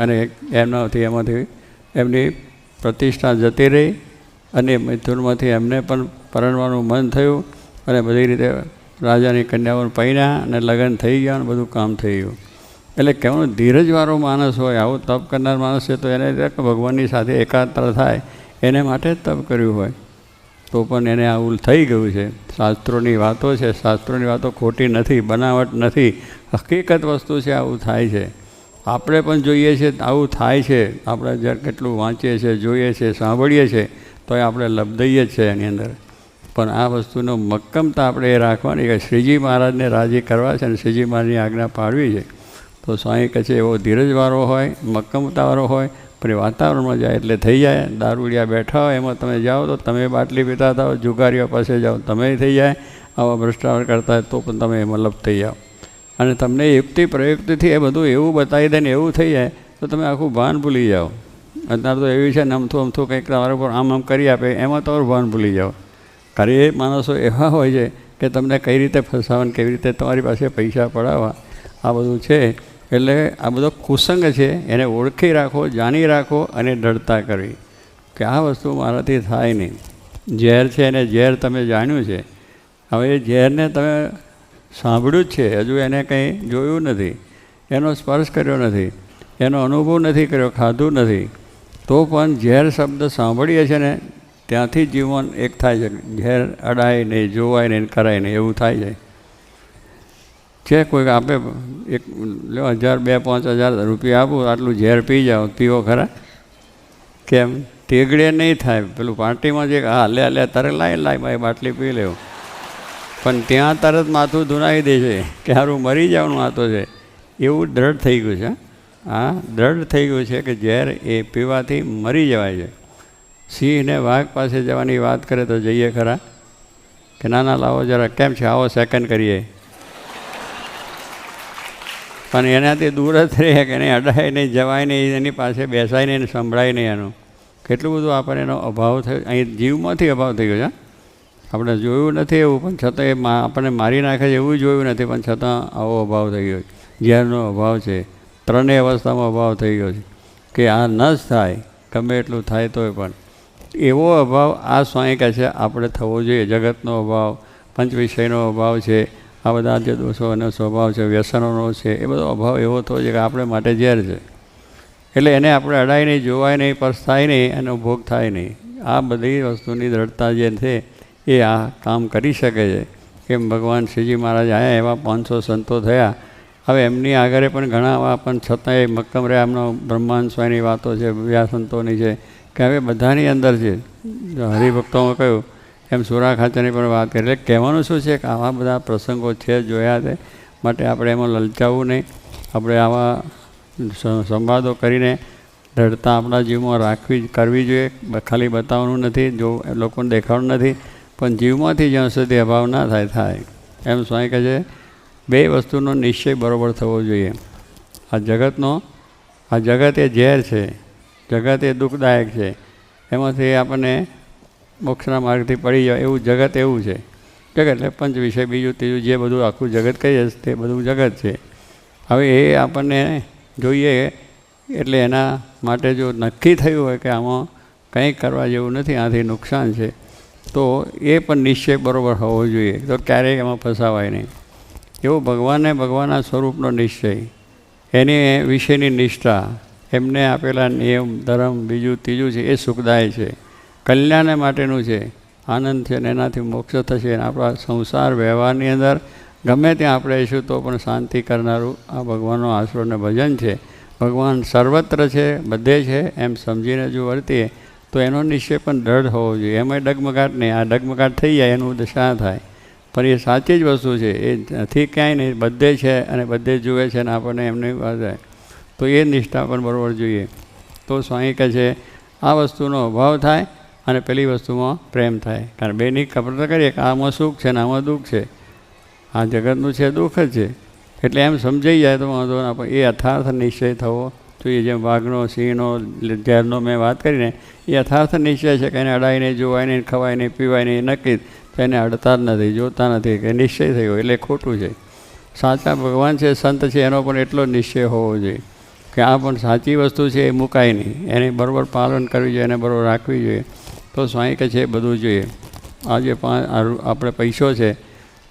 અને એમાંથી એમની પ્રતિષ્ઠા જતી રહી, અને મિથુનમાંથી એમને પણ પરણવાનું મન થયું, અને બધી રીતે રાજાની કન્યાઓને પૈણ્યા અને લગ્ન થઈ ગયા અને બધું કામ થઈ ગયું. એટલે કહેવાનું ધીરજવાળો માણસ હોય, આવો તપ કરનાર માણસ છે તો એને ભગવાનની સાથે એકાગ્ર થાય એને માટે જ તપ કર્યું હોય, તો પણ એને આવું થઈ ગયું છે. શાસ્ત્રોની વાતો છે, શાસ્ત્રોની વાતો ખોટી નથી, બનાવટ નથી, હકીકત વસ્તુ છે, આવું થાય છે. આપણે પણ જોઈએ છીએ આવું થાય છે, આપણે જ્યારે કેટલું વાંચીએ છીએ, જોઈએ છીએ, સાંભળીએ છીએ, તો એ આપણે લબ્ધઈએ જ છે એની અંદર. પણ આ વસ્તુનો મક્કમતા આપણે એ રાખવાની કે શ્રીજી મહારાજને રાજી કરવા છે અને શ્રીજી મહારાજની આજ્ઞા પાડવી છે. તો સ્વામી કહે છે એવો ધીરજવાળો હોય, મક્કમતાવાળો હોય, પણ વાતાવરણમાં જાય એટલે થઈ જાય. દારૂડિયા બેઠા હોય એમાં તમે જાઓ તો તમે બાટલી પીતા થાઓ, જુગારીઓ પાસે જાઓ તમે થઈ જાય, આવા ભ્રષ્ટાચાર કરતા હોય તો પણ તમે એમાં લપ થઈ જાઓ. અને તમને યુક્તિ પ્રયુક્તિથી એ બધું એવું બતાવી દે ને એવું થઈ જાય તો તમે આખું ભાન ભૂલી જાઓ. અત્યારે તો એવી છે ને અમથું કંઈક તમારા પર આમ કરી આપે એમાં તમારું ભાન ભૂલી જાઓ. કારણ એ માણસો એવા હોય છે કે તમને કઈ રીતે ફસાવવા, કેવી રીતે તમારી પાસે પૈસા પડાવવા, આ બધું છે. એટલે આ બધો કુસંગ છે, એને ઓળખી રાખો, જાણી રાખો અને દૃઢતા કરવી કે આ વસ્તુ મારાથી થાય નહીં. ઝેર છે એને ઝેર તમે જાણ્યું છે, હવે એ ઝેરને તમે સાંભળ્યું જ છે, હજુ એને કંઈ જોયું નથી, એનો સ્પર્શ કર્યો નથી, એનો અનુભવ નથી કર્યો, ખાધું નથી, તો પણ ઝેર શબ્દ સાંભળીએ છીએ ને ત્યાંથી જીવન એક થાય છે. ઝેર અડાય નહીં, જોવાય નહીં, કરાય નહીં, એવું થાય છે. કોઈક આપે એક 1,000, 2,000, 5,000 રૂપિયા આપું, આટલું ઝેર પી જાઓ, પીવો ખરા? કેમ? તેગડે નહીં થાય. પેલું પાર્ટીમાં જે હા લે તરત લાય ભાઈ બાટલી પી લેવું, પણ ત્યાં તરત માથું ધુનાવી દે છે કે સારું મરી જવાનું આ તો છે. એવું દ્રઢ થઈ ગયું છે. હા, દ્રઢ થઈ ગયું છે કે ઝેર એ પીવાથી મરી જવાય છે. સિંહને વાઘ પાસે જવાની વાત કરે તો જઈએ ખરા કે ના લાવો જરા, કેમ છે આવો સેકન્ડ કરીએ, પણ એનાથી દૂર જ રહે કે નહીં, અડાય નહીં, જવાય નહીં, એની પાસે બેસાય નહીં, સંભળાય નહીં. એનું કેટલું બધું આપણને એનો અભાવ થયો, અહીં જીવમાંથી અભાવ થઈ ગયો છે. આપણે જોયું નથી એવું, પણ છતાં એ આપણને મારી નાખે છે એવું જોયું નથી, પણ છતાં આવો અભાવ થઈ ગયો છે. ઝેરનો અભાવ છે, ત્રણેય અવસ્થામાં અભાવ થઈ ગયો છે કે આ ન જ થાય, ગમે એટલું થાય તોય પણ એવો અભાવ આ સ્વામી કહે છે આપણે થવો જોઈએ. જગતનો અભાવ, પંચ વિષયનો અભાવ છે, આ બધા જે દોષો અને સ્વભાવ છે, વ્યસનોનો છે, એ બધો અભાવ એવો થયો છે કે આપણે માટે ઝેર છે. એટલે એને આપણે અડાય નહીં, જોવાય નહીં, સ્પર્શ થાય નહીં, એનો ભોગ થાય નહીં. આ બધી વસ્તુની દ્રઢતા જે છે એ આ કામ કરી શકે છે. કેમ ભગવાન શ્રીજી મહારાજ આવ્યા, એવા 500 સંતો થયા. હવે એમની આગળ પણ ઘણા આવા, પણ છતાંય મક્કમ રહ્યા. એમનો બ્રહ્માંડ સ્વાયની વાતો છે, બીજા સંતોની છે, કે હવે બધાની અંદર છે. હરિભક્તોમાં કહ્યું એમ સુરા ખાચરની પણ વાત કરી. એટલે કહેવાનું શું છે કે આવા બધા પ્રસંગો છે, જોયા છે, માટે આપણે એમાં લલચાવવું નહીં. આપણે આવા સંવાદો કરીને દ્રઢતા આપણા જીવમાં કરવી જોઈએ. ખાલી બતાવવાનું નથી, જો લોકોને દેખાડવું નથી, પણ જીવમાંથી જ્યાં સુધી અભાવ ના થાય. એમ સ્વામી કહે છે, બે વસ્તુનો નિશ્ચય બરાબર થવો જોઈએ. આ જગત એ ઝેર છે, જગત એ દુઃખદાયક છે, એમાંથી આપણને મોક્ષના માર્ગથી પડી જાય એવું જગત એવું છે. જગત એટલે પંચ વિષય, બીજું ત્રીજું જે બધું આખું જગત કહીએ તે બધું જગત છે. હવે એ આપણને જોઈએ એટલે એના માટે જો નક્કી થયું હોય કે આમાં કંઈ કરવા જેવું નથી, આથી નુકસાન છે, તો એ પણ નિશ્ચય બરાબર હોવો જોઈએ. તો ક્યારેય એમાં ફસાવાય નહીં. એવું ભગવાનના સ્વરૂપનો નિશ્ચય, એની વિશેની નિષ્ઠા, એમને આપેલા નિયમ ધર્મ બીજું ત્રીજું છે, એ સુખદાય છે, કલ્યાણ માટેનું છે, આનંદ છે, ને એનાથી મોક્ષ થશે. આપણા સંસાર વ્યવહારની અંદર ગમે ત્યાં આપણે આવીશું તો પણ શાંતિ કરનારું આ ભગવાનનો આશરો અને ભજન છે. ભગવાન સર્વત્ર છે, બધે છે, એમ સમજીને જો વર્તીએ તો એનો નિશ્ચય પણ દ્રઢ હોવો જોઈએ. એમાં ડગમગાટ નહીં. આ ડગમગાટ થઈ જાય એનું દશા થાય, પણ એ સાચી જ વસ્તુ છે. એ નથી ક્યાંય નહીં, બધે છે અને બધે જુએ છે, અને આપણને એમને વાત તો એ નિષ્ઠા પણ બરાબર જોઈએ. તો સ્વામી કહે છે આ વસ્તુનો અભાવ થાય અને પેલી વસ્તુમાં પ્રેમ થાય. કારણ બેની ખબર તો કરીએ કે આમાં સુખ છે ને આમાં દુઃખ છે, આ જગતનું છે દુઃખ જ છે. એટલે એમ સમજાઈ જાય તો વાંધો ના, પણ એ યથાર્થ નિશ્ચય થવો જોઈએ. જેમ વાઘનો, સિંહનો, ઝેરનો મેં વાત કરીને, એ યથાર્થ નિશ્ચય છે કે એને અડાય નહીં, જોવાય નહીં, ખવાય નહીં, પીવાય નહીં, નક્કી તો એને અડતા જ નથી, જોતા નથી, કે નિશ્ચય થયો એટલે ખોટું છે. સાચા ભગવાન છે, સંત છે, એનો પણ એટલો નિશ્ચય હોવો જોઈએ કે આ પણ સાચી વસ્તુ છે, એ મુકાય નહીં, એને બરાબર પાલન કરવી જોઈએ, એને બરાબર રાખવી જોઈએ. તો સ્વામી કહે છે બધું જોઈએ. આજે આપણે પૈસો છે,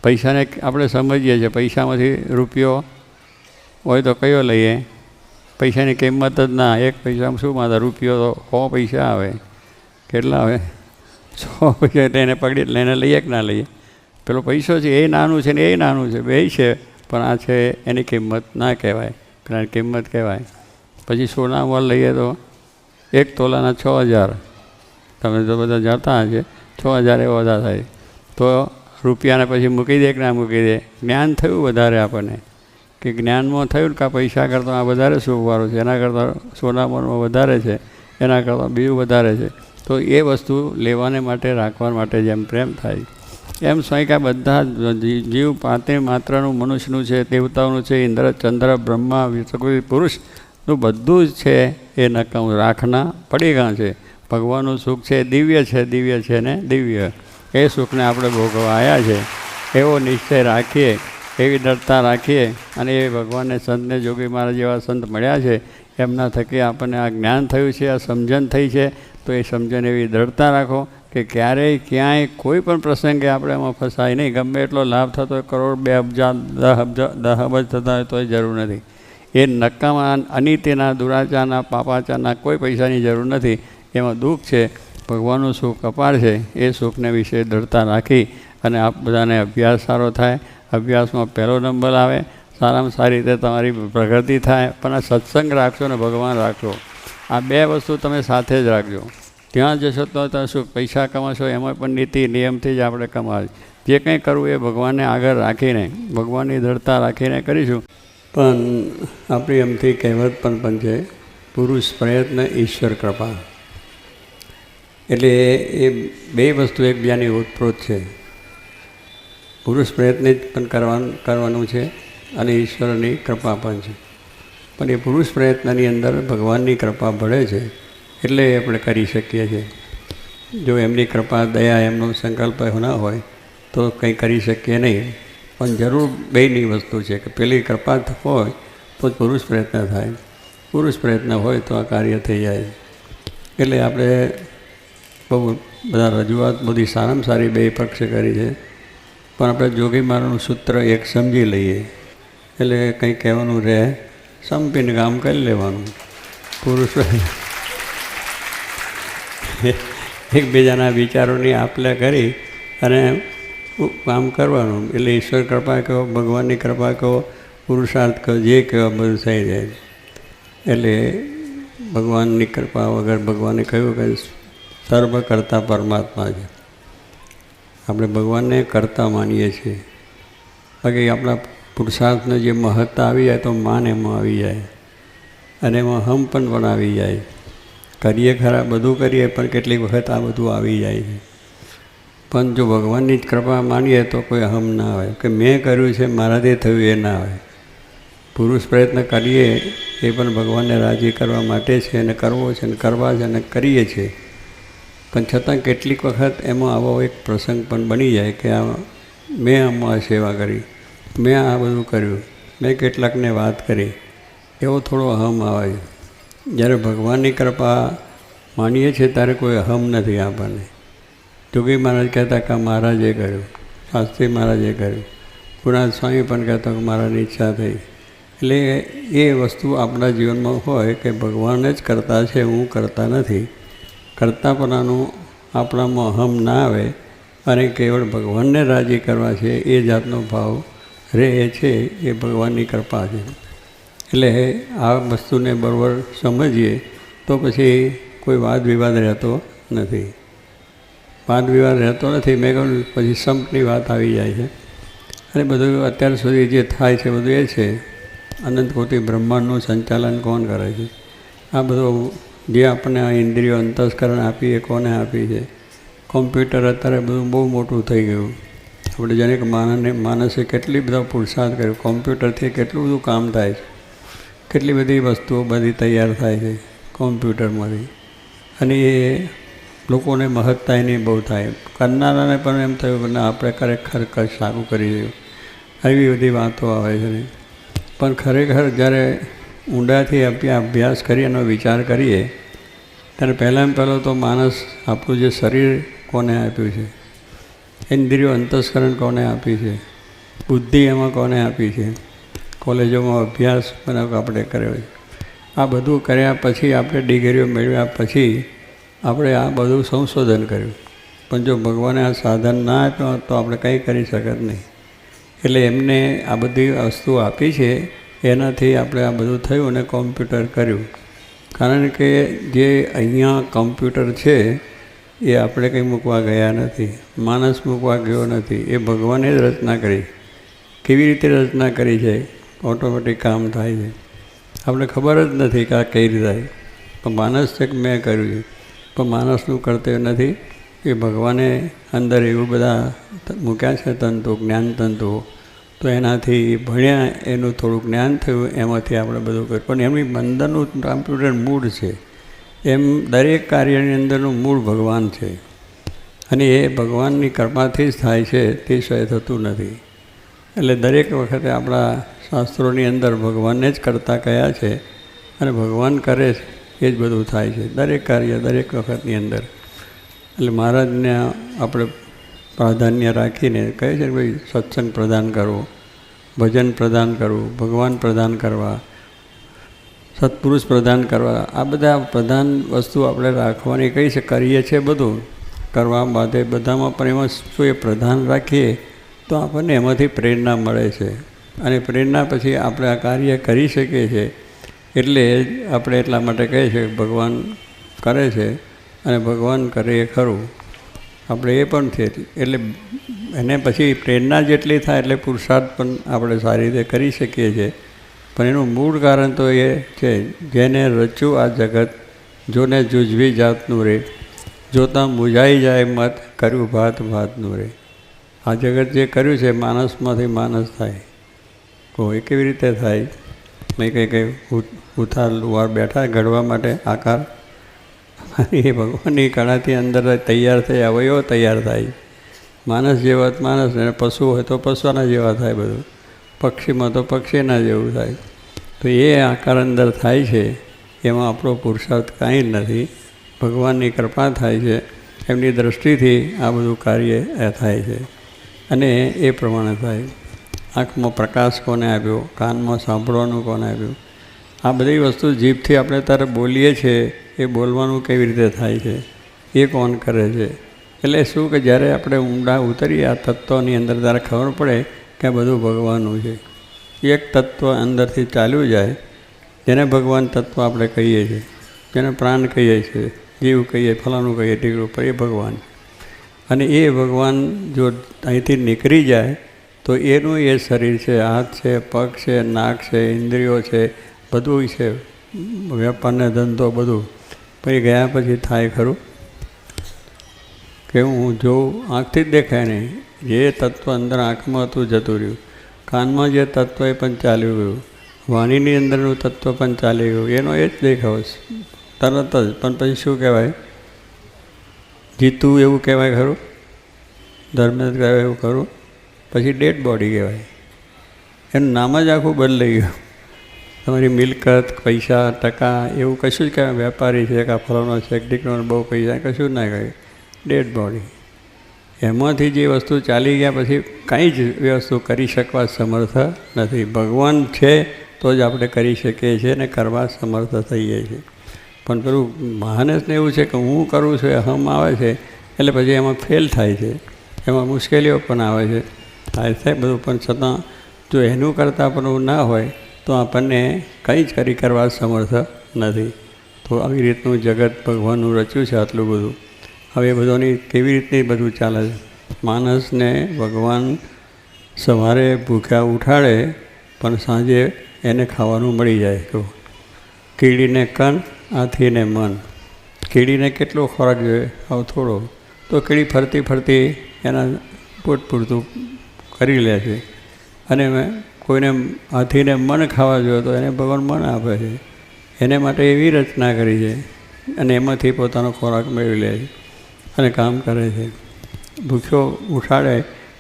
પૈસાને આપણે સમજીએ છીએ, પૈસામાંથી રૂપિયો હોય તો કયો લઈએ? પૈસાની કિંમત જ ના. એક પૈસામાં શું માતા, રૂપિયો તો 100 પૈસા આવે. કેટલા આવે? 100 પૈસા. એટલે એને પકડી લઈને લઈએ કે ના લઈએ? પેલો પૈસો છે એ નાનું છે ને એ નાનું છે, બે છે, પણ આ છે એની કિંમત ના કહેવાય, પેલાની કિંમત કહેવાય. પછી સોનામાં લઈએ તો 1 તોલાના 6000. તમે તો બધા જાણતા હશે, 6000 એ બધા થાય. તો રૂપિયાને પછી મૂકી દે કે ના મૂકી દે? જ્ઞાન થયું વધારે આપણને, કે જ્ઞાનમાં થયું કે આ પૈસા કરતાં આ વધારે સુખવાળું છે, એના કરતાં સોનામાં વધારે છે, એના કરતાં બીજું વધારે છે. તો એ વસ્તુ લેવાને માટે, રાખવા માટે જેમ પ્રેમ થાય, એમ સ્વયં કે બધા જીવ પાતે માત્રનું, મનુષ્યનું છે, દેવતાઓનું છે, ઇન્દ્ર, ચંદ્ર, બ્રહ્મા, વિષ્ણુ, પુરુષનું બધું જ છે એ નકામ રાખના પડી ગયા છે. ભગવાનનું સુખ છે દિવ્ય છે ને દિવ્ય. એ સુખને આપણે ભોગવવા આવ્યા છે એવો નિશ્ચય રાખીએ, એવી દ્રઢતા રાખીએ. અને એ ભગવાનને, સંતને, જોગી મહારાજ જેવા સંત મળ્યા છે, એમના થકી આપણને આ જ્ઞાન થયું છે, આ સમજણ થઈ છે. તો એ સમજણ એવી દ્રઢતા રાખો કે ક્યારેય ક્યાંય કોઈ પણ પ્રસંગે આપણે એમાં ફસાય નહીં. ગમે એટલો લાભ થતો હોય, કરોડ, 2 અબજ, 10 અબજ થતા હોય તોય જરૂર નથી. એ નકામા, અનિત્યના, દુરાચારના, પાપાચારના કોઈ પૈસાની જરૂર નથી. એમાં દુઃખ છે, ભગવાનનું સુખ અપાર છે. એ સુખને વિશે દ્રઢતા રાખી અને આપ બધાને અભ્યાસ સારો થાય, અભ્યાસમાં પહેલો નંબર આવે, સારામાં સારી રીતે તમારી પ્રગતિ થાય. પણ આ સત્સંગ રાખશો ને ભગવાન રાખશો, આ 2 વસ્તુ તમે સાથે જ રાખજો. ત્યાં જશો તો શું પૈસા કમાશો, એમાં પણ નીતિ નિયમથી જ આપણે કમાવીએ. જે કંઈ કરવું એ ભગવાનને આગળ રાખીને, ભગવાનની દ્રઢતા રાખીને કરીશું. પણ આપણી એમથી કહેવત પણ છે, પુરુષ પ્રયત્ન, ઈશ્વર કૃપા. એટલે એ 2 વસ્તુ એકબીજાની ઓતપ્રોત છે. પુરુષ પ્રયત્ન જ પણ કરવાનું છે અને ઈશ્વરની કૃપા પણ છે. પણ એ પુરુષ પ્રયત્નની અંદર ભગવાનની કૃપા ભળે છે એટલે આપણે કરી શકીએ છીએ. જો એમની કૃપા, દયા, એમનો સંકલ્પ ના હોય તો કંઈ કરી શકીએ નહીં. પણ જરૂર બેયની વસ્તુ છે કે પેલી કૃપા હોય તો જ પુરુષ પ્રયત્ન થાય, પુરુષ પ્રયત્ન હોય તો આ કાર્ય થઈ જાય. એટલે આપણે બહુ બધા રજૂઆત બધી સારામાં સારી 2 પક્ષે કરી છે. પણ આપણે જોગી મારાનું સૂત્ર એક સમજી લઈએ એટલે કંઈ કહેવાનું રહે, સંપીને કામ કરી લેવાનું. પુરુષ એકબીજાના વિચારોની આપ-લે કરી અને કામ કરવાનું. એટલે ઈશ્વર કૃપા કહો, ભગવાનની કૃપા કહો, પુરુષાર્થ કહો, જે કહો બધું થઈ જાય. એટલે ભગવાનની કૃપા વગર ભગવાને કહ્યું કે સર્વ કરતા પરમાત્મા છે. આપણે ભગવાનને કરતા માનીએ છીએ. બાકી આપણા પુરુષાર્થનો જે મહત્તા આવી જાય તો માન એમાં આવી જાય અને એમાં હમ પણ આવી જાય. કરીએ ખરા, બધું કરીએ, પણ કેટલીક વખત આ બધું આવી જાય છે. પણ જો ભગવાનની જ કૃપા માનીએ તો કોઈ હમ ના આવે કે મેં કર્યું છે, મારાથી થયું, એ ના આવે. પુરુષ પ્રયત્ન કરીએ એ પણ ભગવાનને રાજી કરવા માટે છે અને કરવો છે અને કરવા છે અને કરીએ છીએ. પણ છતાં કેટલીક વખત એમાં આવો એક પ્રસંગ પણ બની જાય કે મેં આમાં સેવા કરી, મેં આ બધું કર્યું, મેં કેટલાકને વાત કરી, એવો થોડો અહમ આવે. જ્યારે ભગવાનની કૃપા માનીએ છીએ ત્યારે કોઈ અહમ નથી આપણને. જોગી મહારાજ કહેતા કે મહારાજે કર્યું, શાસ્ત્રી મહારાજે કર્યું, ગુણાત સ્વામી પણ કહેતા કે મારાની ઈચ્છા થઈ. એટલે એ વસ્તુ આપણા જીવનમાં હોય કે ભગવાન જ કરતા છે, હું કરતા નથી. કરતાપણાનું આપણામાં અહમ ના આવે અને કેવળ ભગવાનને રાજી કરવા છે એ જાતનો ભાવ રહે છે, એ ભગવાનની કૃપા છે. એટલે આ વસ્તુને બરાબર સમજીએ તો પછી કોઈ વાદ વિવાદ રહેતો નથી. વાદ વિવાદ રહેતો નથી. મેં કહ્યું પછી સંપની વાત આવી જાય છે. અને બધું અત્યાર સુધી જે થાય છે બધું એ છે અનંતકોટી બ્રહ્માંડનું સંચાલન કોણ કરે છે? આ બધું જે આપણને આ ઇન્દ્રિયો અંતસ્કરણ આપી એ કોને આપી છે? કોમ્પ્યુટર અત્યારે બધું બહુ મોટું થઈ ગયું. આપણે જેને કે માણસે કેટલી બધા પુરુષાર્થ કર્યો, કોમ્પ્યુટરથી કેટલું બધું કામ થાય છે, કેટલી બધી વસ્તુઓ બધી તૈયાર થાય છે કોમ્પ્યુટરમાંથી. અને એ લોકોને મહત્તા એની બહુ થાય. કરનારાને પણ એમ થયું કે ના, આપણે ખરેખર સારું કરી રહ્યું, આવી બધી વાતો આવે છે. પણ ખરેખર જ્યારે ઊંડાથી અભ્યાસ કરી એનો વિચાર કરીએ ત્યારે પહેલાં તો માણસ આપણું જે શરીર કોને આપ્યું છે, ઇન્દ્રિયો અંતસ્કરણ કોને આપી છે, બુદ્ધિ એમાં કોને આપી છે, કોલેજોમાં અભ્યાસ આપણે કર્યો છે. આ બધું કર્યા પછી આપણે ડિગ્રીઓ મેળવ્યા પછી આપણે આ બધું સંશોધન કર્યું. પણ જો ભગવાને આ સાધન ના આપ્યો તો આપણે કંઈ કરી શકત નહીં. એટલે એમને આ બધી વસ્તુ આપી છે, એનાથી આપણે આ બધું થયું અને કોમ્પ્યુટર કર્યું. કારણ કે જે અહીંયા કોમ્પ્યુટર છે એ આપણે કંઈ મૂકવા ગયા નથી, માણસ મૂકવા ગયો નથી, એ ભગવાને જ રચના કરી. કેવી રીતે રચના કરી છે? ઓટોમેટિક કામ થાય છે. આપણે ખબર જ નથી કે આ કઈ રીતે થાય. પણ માણસ છે કે મેં કર્યું છે, પણ માણસનું કર્તવ્ય નથી. એ ભગવાને અંદર એવું બધા મૂક્યા છે તંતુ, જ્ઞાન તંતુઓ. તો એનાથી ભણ્યા, એનું થોડું જ્ઞાન થયું, એમાંથી આપણે બધું કર્યું. પણ એમની અંદરનું કોમ્પ્યુટર મૂળ છે. એમ દરેક કાર્યની અંદરનું મૂળ ભગવાન છે અને એ ભગવાનની કૃપાથી જ થાય છે, તે સિવાય થતું નથી. એટલે દરેક વખતે આપણા શાસ્ત્રોની અંદર ભગવાનને જ કરતા કયા છે અને ભગવાન કરે છે એ જ બધું થાય છે દરેક કાર્ય, દરેક વખતની અંદર. એટલે મહારાજને આપણે પ્રાધાન્ય રાખીને કહે છે કે ભાઈ સત્સંગ પ્રદાન કરવો, ભજન પ્રદાન કરવું, ભગવાન પ્રદાન કરવા, સત્પુરુષ પ્રદાન કરવા, આ બધા પ્રધાન વસ્તુ આપણે રાખવાની કહી છે. કરીએ છીએ બધું કરવા બાદ બધામાં, પણ એમાં શું એ પ્રધાન રાખીએ તો આપણને એમાંથી પ્રેરણા મળે છે અને પ્રેરણા પછી આપણે આ કાર્ય કરી શકીએ છીએ. એટલે આપણે એટલા માટે કહે છે કે ભગવાન કરે છે અને ભગવાન કરે એ ખરું, આપણે એ પણ છે. એટલે એને પછી પ્રેરણા જેટલી થાય એટલે પુરુષાર્થ પણ આપણે સારી રીતે કરી શકીએ છીએ. પણ એનું મૂળ કારણ તો એ છે, જેને રચ્યું આ જગત જોને જૂજવી જાતનું રે, જોતાં મૂંઝાઈ જાય મત કર્યું ભાત ભાતનું રે. આ જગત જે કર્યું છે માણસમાંથી માણસ થાય. એ કેવી રીતે થાય? મેં કંઈ ઉથાર લુવાર બેઠા ઘડવા માટે આકાર, એ ભગવાનની કળાથી અંદર તૈયાર થઈ અવયવો તૈયાર થાય. માણસ જેવા માણસ, અને પશુ હોય તો પશુના જેવા થાય, બધું પક્ષીમાં તો પક્ષીના જેવું થાય. તો એ આકાર અંદર થાય છે, એમાં આપણો પુરુષાર્થ કાંઈ જ નથી. ભગવાનની કૃપા થાય છે, એમની દૃષ્ટિથી આ બધું કાર્ય થાય છે. અને એ પ્રમાણે થાય. આંખમાં પ્રકાશ કોને આપ્યો, કાનમાં સાંભળવાનું કોને આપ્યું, આ બધી વસ્તુ જીભથી આપણે ત્યારે બોલીએ છીએ, એ બોલવાનું કેવી રીતે થાય છે એ કોણ કરે છે. એટલે શું કે જ્યારે આપણે ઊંડા ઉતરીએ આ તત્વની અંદર ત્યારે ખબર પડે કે આ બધું ભગવાનનું છે. એક તત્વ અંદરથી ચાલ્યું જાય, જેને ભગવાન તત્વ આપણે કહીએ છીએ, જેને પ્રાણ કહીએ છીએ, જીવ કહીએ, ફલાણું કહીએ, ટીકડું, પર એ ભગવાન. અને એ ભગવાન જો અહીંથી નીકળી જાય તો એનું એ શરીર છે, હાથ છે, પગ છે, નાક છે, ઇન્દ્રિયો છે, બધું છે, વેપારને ધંધો બધું. પછી ગયા પછી થાય ખરું કે હું જોઉં, આંખથી જ દેખાય નહીં. જે તત્વ અંદર આંખમાં હતું જતું રહ્યું, કાનમાં જે તત્વ એ પણ ચાલ્યું ગયું, વાણીની અંદરનું તત્વ પણ ચાલી ગયું, એનો એ જ દેખાવ તરત જ. પણ પછી શું કહેવાય? જીતું એવું કહેવાય ખરું? ધર્મેન્દ્ર કહેવાય એવું ખરું? પછી ડેડ બોડી કહેવાય. એનું નામ જ આખું બદલાઈ ગયું. તમારી મિલકત, પૈસા, ટકા એવું કશું જ કહેવાય. વેપારી છે કે ફલાણો છે, ટીકનો બહુ પૈસા, કશું જ ના કહે. Dead body. એમાંથી જે વસ્તુ ચાલી ગયા પછી કાંઈ જ વસ્તુ કરી શકવા સમર્થ નથી. ભગવાન છે તો જ આપણે કરી શકીએ છીએ અને કરવા સમર્થ થઈએ છીએ. પણ પેલું માણસને એવું છે કે હું કરું છું, હમ આવે છે એટલે પછી એમાં ફેલ થાય છે, એમાં મુશ્કેલીઓ પણ આવે છે, થાય છે બધું. પણ છતાં જો એનું કરતાં પણ ના હોય તો આપણને કંઈ જ કરવા સમર્થ નથી. તો આવી રીતનું જગત ભગવાનનું રચ્યું છે આટલું બધું. હવે એ બધાની કેવી રીતની બધું ચાલે છે? માણસને ભગવાન સવારે ભૂખ્યા ઉઠાડે પણ સાંજે એને ખાવાનું મળી જાય. તો કીડીને કણ, હાથીને મન. કીડીને કેટલો ખોરાક જોઈએ? આવ થોડો. તો કીડી ફરતી ફરતી એના પોટ પૂરતું કરી લે છે. અને કોઈને હાથીને મન ખાવા જોઈએ તો એને ભગવાન મન આપે છે. એને માટે એવી રચના કરી છે અને એમાંથી પોતાનો ખોરાક મેળવી લે છે અને કામ કરે છે. ભૂખ્યો ઉઠાડે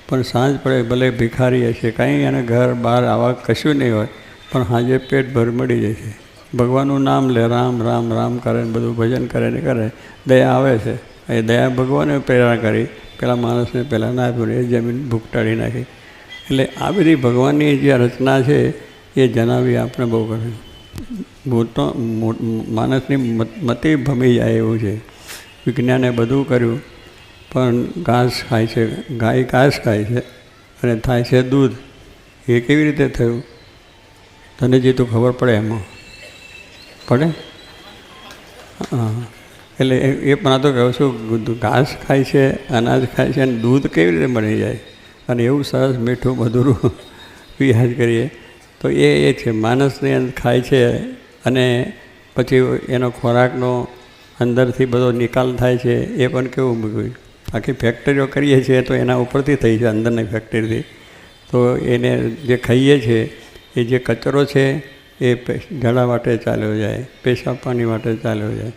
પણ સાંજ પડે ભલે ભિખારી હશે, કંઈ એને ઘર બહાર આવા કશું નહીં હોય, પણ સાંજે પેટ ભર મળી જાય છે. ભગવાનનું નામ લે, રામ રામ રામ કરે ને બધું ભજન કરે ને કરે, દયા આવે છે. એ દયા ભગવાને પ્રેરણા કરી, પેલા માણસને પહેલાં ના આપ્યું ને એ જમીન ભૂખ ટાળી નાખી. એટલે આ બધી ભગવાનની જે રચના છે એ જણાવી આપણે બહુ કરે. મોટો માણસની મતિ ભમી જાય એવું છે. વિજ્ઞાને બધું કર્યું પણ ઘાસ ખાય છે, ગાય ઘાસ ખાય છે અને થાય છે દૂધ. એ કેવી રીતે થયું? તને જે તો ખબર પડે એમાં પડે? હા, એટલે એ પણ આ તો કહું છું, ઘાસ ખાય છે, અનાજ ખાય છે અને દૂધ કેવી રીતે બની જાય? અને એવું સરસ મીઠું મધુરું રિયાજ કરીએ તો એ છે માણસની અંદર ખાય છે. અને પછી એનો ખોરાકનો અંદરથી બધો નિકાલ થાય છે. એ પણ કેવું મૂક્યું? આખી ફેક્ટરીઓ કરીએ છીએ તો એના ઉપરથી થઈ છે, અંદરની ફેક્ટરીથી. તો એને જે ખાઈએ છીએ એ જે કચરો છે એ ઝાડા માટે ચાલ્યો જાય, પેશાબ પાણી માટે ચાલ્યો જાય.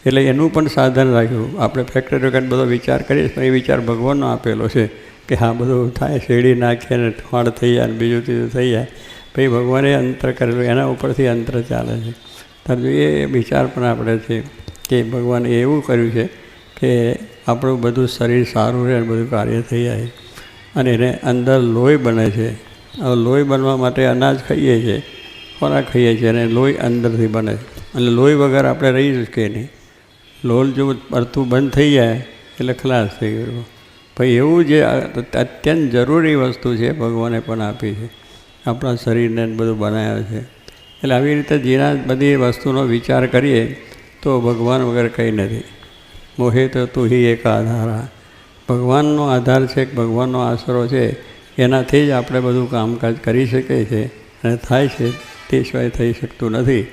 એટલે એનું પણ સાધન રાખ્યું. આપણે ફેક્ટરીઓ કરીને બધો વિચાર કરીએ પણ એ વિચાર ભગવાનનો આપેલો છે કે હા બધું થાય, શેરડી નાખીએ ને ફાળ થઈ જાય ને બીજું ત્રીજું થઈ જાય. પછી ભગવાને અંતર કરેલું, એના ઉપરથી અંતર ચાલે છે. ત્યારે જો એ વિચાર પણ આપણે છે કે ભગવાને એવું કર્યું છે કે આપણું બધું શરીર સારું રહે, બધું કાર્ય થઈ જાય. અને એને અંદર લોહી બને છે. હવે લોહી બનવા માટે અનાજ ખાઈએ છીએ, ખોરાક ખાઈએ છીએ અને લોહી અંદરથી બને છે. અને લોહી વગર આપણે રહી શકીએ નહીં. લોહી જો પડતું બંધ થઈ જાય એટલે ખલાસ થઈ ગયું. પછી એવું જે અત્યંત જરૂરી વસ્તુ છે ભગવાને પણ આપી છે, આપણા શરીરને બધું બનાવ્યું છે. એટલે આવી રીતે જેના બધી વસ્તુનો વિચાર કરીએ તો ભગવાન વગર કંઈ નથી. મોહે તો તું હિ એક આધારા. ભગવાનનો આધાર છે, ભગવાનનો આશરો છે, એનાથી જ આપણે બધું કામકાજ કરી શકીએ છીએ અને થાય છે. તે સિવાય થઈ શકતું નથી.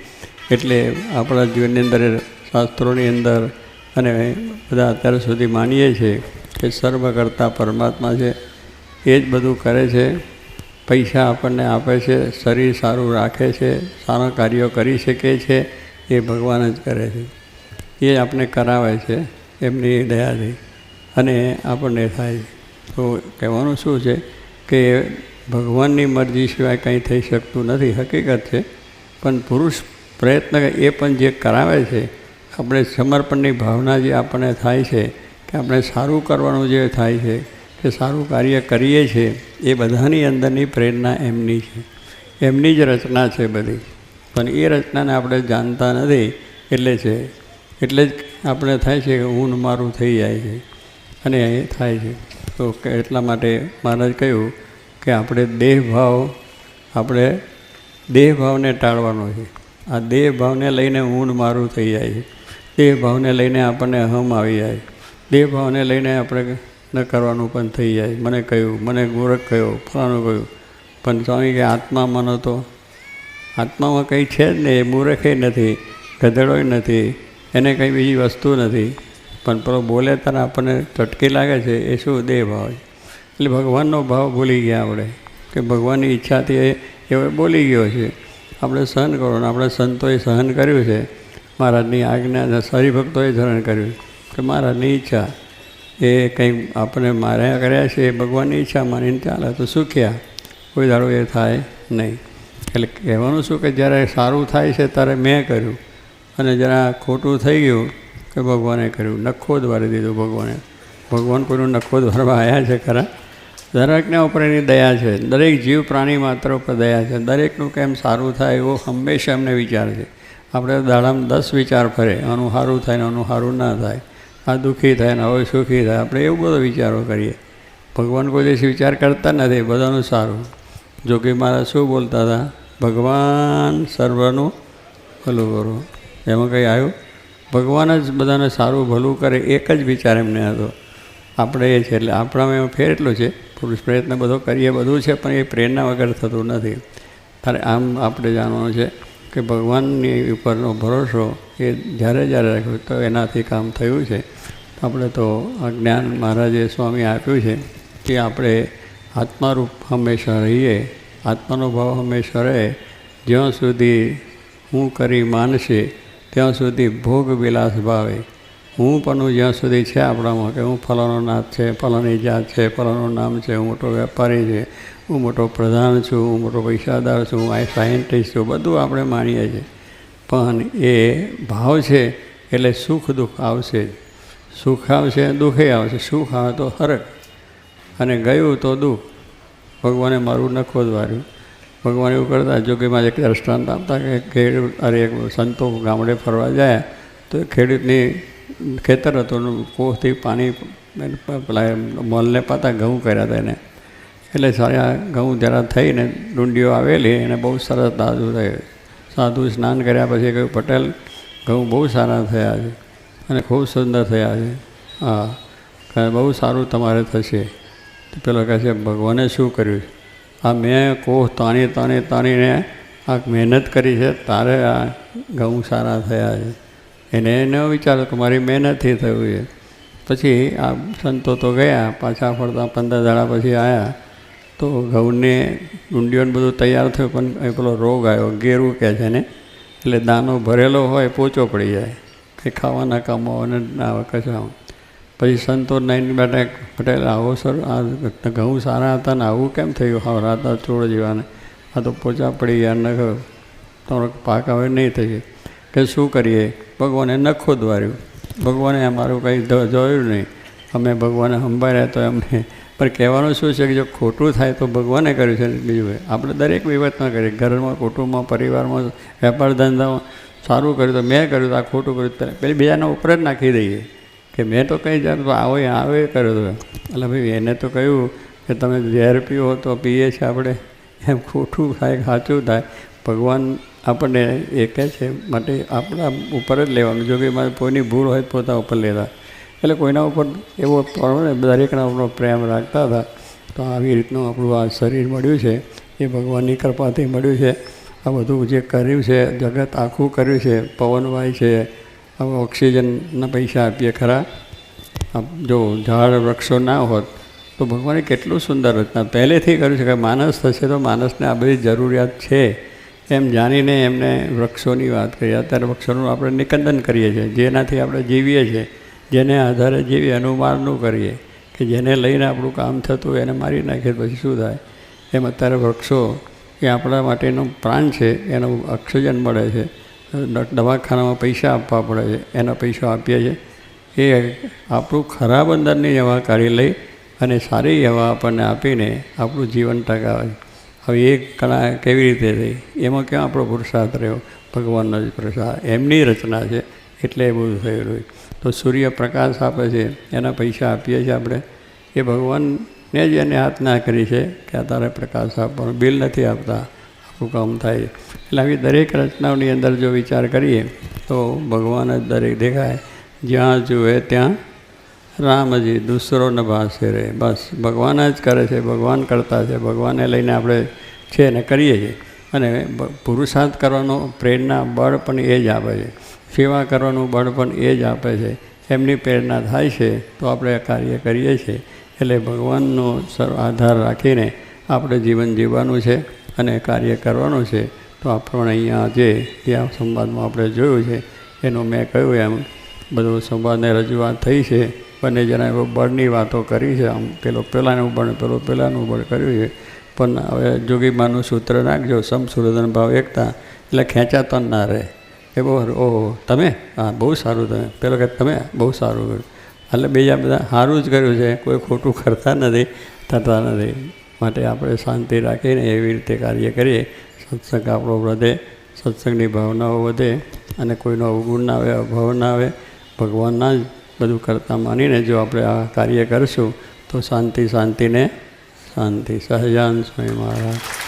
એટલે આપણા જીવનની અંદર, શાસ્ત્રોની અંદર અને બધા અત્યાર સુધી માનીએ છીએ કે સર્વ કરતા પરમાત્મા છે, એ જ બધું કરે છે. પૈસા આપણને આપે છે, શરીર સારું રાખે છે, સારા કાર્યો કરી શકે છે, એ ભગવાન જ કરે છે. એ આપણે કરાવે છે એમની દયાથી અને આપણને થાય. તો કહેવાનું શું છે કે ભગવાનની મરજી સિવાય કંઈ થઈ શકતું નથી, હકીકત છે. પણ પુરુષ પ્રયત્ન એ પણ જે કરાવે છે, આપણે સમર્પણની ભાવના જે આપણને થાય છે કે આપણે સારું કરવાનું જે થાય છે, કે સારું કાર્ય કરીએ છીએ એ બધાની અંદરની પ્રેરણા એમની છે, એમની જ રચના છે બધી. પણ એ રચનાને આપણે જાણતા નથી એટલે જ આપણે થાય છે કે હું મારું થઈ જાય છે અને એ થાય છે. તો એટલા માટે મહારાજ કહ્યું કે આપણે દેહભાવને ટાળવાનો છે. આ દેહભાવને લઈને હું મારું થઈ જાય છે, દેહભાવને લઈને આપણને અહમ આવી જાય, દેહભાવને લઈને આપણે ન કરવાનું પણ થઈ જાય. મને કહ્યું, મને મૂર્ખ કહ્યો, ફલાણું કહ્યું, પણ સ્વામી કે આત્મા મનો તો આત્મામાં કંઈ છે જ નહીં, એ મૂર્ખે નથી, ગધેડોય નથી, એને કંઈ બીજી વસ્તુ નથી. પણ પેલો બોલે ત્યારે આપણને ચટકી લાગે છે, એ શું? દેહભાવ છે. એટલે ભગવાનનો ભાવ ભૂલી ગયા આપણે કે ભગવાનની ઈચ્છાથી એ બોલી ગયો છે, આપણે સહન કરો. ને આપણે સંતોએ સહન કર્યું છે, મહારાજની આજ્ઞા, હરિભક્તોએ સહન કર્યું કે મહારાજની ઈચ્છા એ કંઈ આપણે માર્યા કર્યા છે, એ ભગવાનની ઈચ્છા માનીને ચાલે તો સુખ્યા, કોઈ દાડો એ થાય નહીં. એટલે કહેવાનું શું કે જ્યારે સારું થાય છે ત્યારે મેં કર્યું, અને જરા ખોટું થઈ ગયું કે ભગવાને કર્યું, નખો દ્વારી દીધું ભગવાને. ભગવાન કોઈનું નખો દ્વારવા આવ્યા છે ખરા? દરેકના ઉપર એની દયા છે, દરેક જીવ પ્રાણી માત્ર ઉપર દયા છે. દરેકનું કેમ સારું થાય એવો હંમેશા એમને વિચાર છે. આપણે દાડામાં 10 વિચાર ફરે, આનું સારું થાય ને આનું સારું ના થાય, આ દુઃખી થાય ને હવે સુખી થાય, આપણે એવું બધો વિચારો કરીએ. ભગવાન કોઈ દિવસ વિચાર કરતા નથી, બધાનું સારું. જોગી મહારાજ શું બોલતા હતા? ભગવાન સર્વનું ભલું કરો. એમાં કંઈ આવ્યું? ભગવાન જ બધાને સારું ભલું કરે, એક જ વિચાર એમને હતો. આપણે એ છે એટલે આપણામાં એમાં ફેર એટલું છે, પુરુષ પ્રયત્ન બધો કરીએ બધું છે, પણ એ પ્રેરણા વગર થતું નથી. ત્યારે આમ આપણે જાણવાનું છે કે ભગવાનની ઉપરનો ભરોસો એ જ્યારે રાખ્યો તો એનાથી કામ થયું છે. આપણે તો આ જ્ઞાન મહારાજે સ્વામી આપ્યું છે કે આપણે આત્મારૂપ હંમેશા રહીએ, આત્માનો ભાવ હંમેશા રહે. જ્યાં સુધી હું કરી માનશે ત્યાં સુધી ભોગ વિલાસ ભાવે. હું પણ જ્યાં સુધી છે આપણામાં કે હું ફલાણો નાથ છે, ફલાણી જાત છે, ફલાણું નામ છે, હું મોટો વેપારી છે, હું મોટો પ્રધાન છું, હું મોટો પૈસાદાર છું, હું સાયન્ટિસ્ટ છું, બધું આપણે માનીએ છીએ. પણ એ ભાવ છે એટલે સુખ દુઃખ આવશે જ. સુખ આવશે, દુઃખે આવશે. સુખ આવે તો હરખ અને ગયું તો દુઃખ. ભગવાને મારું નખો દ્વાર્યું. ભગવાન એવું કરતા. જોગીમાં એક દ્રષ્ટાંત આપતા કે એક સંતો ગામડે ફરવા જાય તો ખેડૂતની ખેતર હતું, કોસથી પાણી પેલા મોલને પાતા ઘઉં કર્યા હતા એને. એટલે સારા ઘઉં જરા થઈને ડુંડીઓ આવેલી, એને બહુ સરસ દાદુ થયું. સાધુ સ્નાન કર્યા પછી કહ્યું, પટેલ ઘઉં બહુ સારા થયા છે અને ખૂબ સુંદર થયા છે. હા, બહુ સારું તમારે થશે. તો પેલો કહે છે, ભગવાને શું કર્યું? આ મેં કોહ તાણીને આ મહેનત કરી છે, તારે આ ઘઉં સારા થયા છે. એને ન વિચારો કે મારી મહેનતથી થયું છે. પછી આ સંતો તો ગયા, પાછા ફરતા 15 દાડા પછી આવ્યા તો ઘઉંને ડુંડીઓને બધું તૈયાર થયું, પણ પેલો રોગ આવ્યો, ગેરું કહે છે ને. એટલે દાનો ભરેલો હોય, પોચો પડી જાય, કંઈ ખાવાના કામોને ના આવે કશામાં. પછી સંતો નાઈને બેઠા, પટેલ આવો સર, આ ઘઉં સારા હતા ને આવું કેમ થયું? હાવરા હતા ચોળ જેવાને, આ તો પોચા પડી ગયા ને તમારો પાક હવે નહીં થઈ. કે શું કરીએ? ભગવાને નખો દ્વાર્યું. ભગવાને અમારું કંઈ જોયું નહીં, અમે ભગવાને સંભાળ્યા તો એમને. પણ કહેવાનું શું છે કે જો ખોટું થાય તો ભગવાને કર્યું છે. બીજું આપણે દરેક વિવાદમાં કરીએ, ઘરમાં, કુટુંબમાં, પરિવારમાં, વેપાર ધંધામાં સારું કર્યું તો મેં કર્યું તો આ ખોટું કર્યું, પેલી બીજાના ઉપર જ નાખી દઈએ કે મેં તો કંઈ જાણ આવે કર્યો હતો. એટલે ભાઈ એને તો કહ્યું કે તમે ઝેર પીવો તો પીએ છીએ આપણે, એમ ખોટું થાય સાચું થાય. ભગવાન આપણને એ કહે છે માટે આપણા ઉપર જ લેવાનું. જો કે મારે કોઈની ભૂલ હોય પોતા ઉપર લેતા. એટલે કોઈના ઉપર એવો દરેકના ઉપર પ્રેમ રાખતા હતા. તો આવી રીતનું આપણું આ શરીર મળ્યું છે એ ભગવાનની કૃપાથી મળ્યું છે. આ બધું જે કર્યું છે, જગત આખું કર્યું છે, પવનવાય છે, હવે ઓક્સિજનના પૈસા આપીએ ખરા. જો ઝાડ વૃક્ષો ના હોત તો ભગવાને કેટલું સુંદર રચના પહેલેથી કર્યું છે કે માણસ થશે તો માણસને આ બધી જરૂરિયાત છે એમ જાણીને એમને વૃક્ષોની વાત કરી. અત્યારે વૃક્ષોનું આપણે નિકંદન કરીએ છીએ, જેનાથી આપણે જીવીએ છીએ, જેને આધારે જીવીએ એનું મારનું કરીએ કે જેને લઈને આપણું કામ થતું એને મારી નાખીએ પછી શું થાય. એમ અત્યારે વૃક્ષો એ આપણા માટેનો પ્રાણ છે, એનો ઓક્સિજન મળે છે. દવાખાનામાં પૈસા આપવા પડે છે, એના પૈસા આપીએ છીએ. એ આપણું ખરાબ અંદરની હવા કાઢી લઈ અને સારી હવા આપણને આપીને આપણું જીવન ટકાવે. હવે એ કળા કેવી રીતે થઈ? એમાં ક્યાં આપણો પુરુષાર્થ રહ્યો? ભગવાનનો જ પ્રસાદ, એમની રચના છે એટલે એ બધું થયેલું. તો સૂર્ય પ્રકાશ આપે છે, એના પૈસા આપીએ છીએ આપણે. એ ભગવાનને જ એને આજ્ઞા કરી છે કે આ તારે પ્રકાશ આપવાનો, બિલ નથી આપતા, આપણું કામ થાય. એટલે આવી દરેક રચનાઓની અંદર જો વિચાર કરીએ તો ભગવાન જ દરેક દેખાય. જ્યાં જુએ ત્યાં રામજી, દૂસરો ન ભાસે રહે. બસ ભગવાન જ કરે છે, ભગવાન કરતા છે, ભગવાનને લઈને આપણે છે ને કરીએ છીએ. અને પુરુષાર્થ કરવાનો પ્રેરણા બળ પણ એ જ આપે છે, સેવા કરવાનું બળ પણ એ જ આપે છે. એમની પ્રેરણા થાય છે તો આપણે કાર્ય કરીએ છીએ. એટલે ભગવાનનો સર્વ આધાર રાખીને આપણે જીવન જીવવાનું છે અને કાર્ય કરવાનું છે. તો આપણે અહીંયા જે ત્યાં સંવાદમાં આપણે જોયું છે એનું મેં કહ્યું એમ બધું સંવાદને રજૂઆત થઈ છે. બંને જણાએ બળની વાતો કરી છે. આમ પેલો પહેલાંનું બળ, પેલો પહેલાંનું બળ કર્યું છે. પણ હવે જોગીમાનું સૂત્ર નાખજો, સમસુરધન ભાવ એકતા, એટલે ખેંચાતો ના રહે. એ બહુ ઓહો તમે, હા બહુ સારું, તમે પેલો કે તમે બહુ સારું કર્યું. એટલે બીજા બધા સારું જ કર્યું છે, કોઈ ખોટું કરતા નથી, થતા નથી. માટે આપણે શાંતિ રાખીને એવી રીતે કાર્ય કરીએ. સત્સંગ આપણો વધે, સત્સંગની ભાવનાઓ વધે અને કોઈનો અવગુણ ના આવે, અભાવ ના આવે. ભગવાનના જ બધું કરતાં માનીને જો આપણે આ કાર્ય કરીશું તો શાંતિ શાંતિને શાંતિ. સહજાન સ્વામી મહારાજ.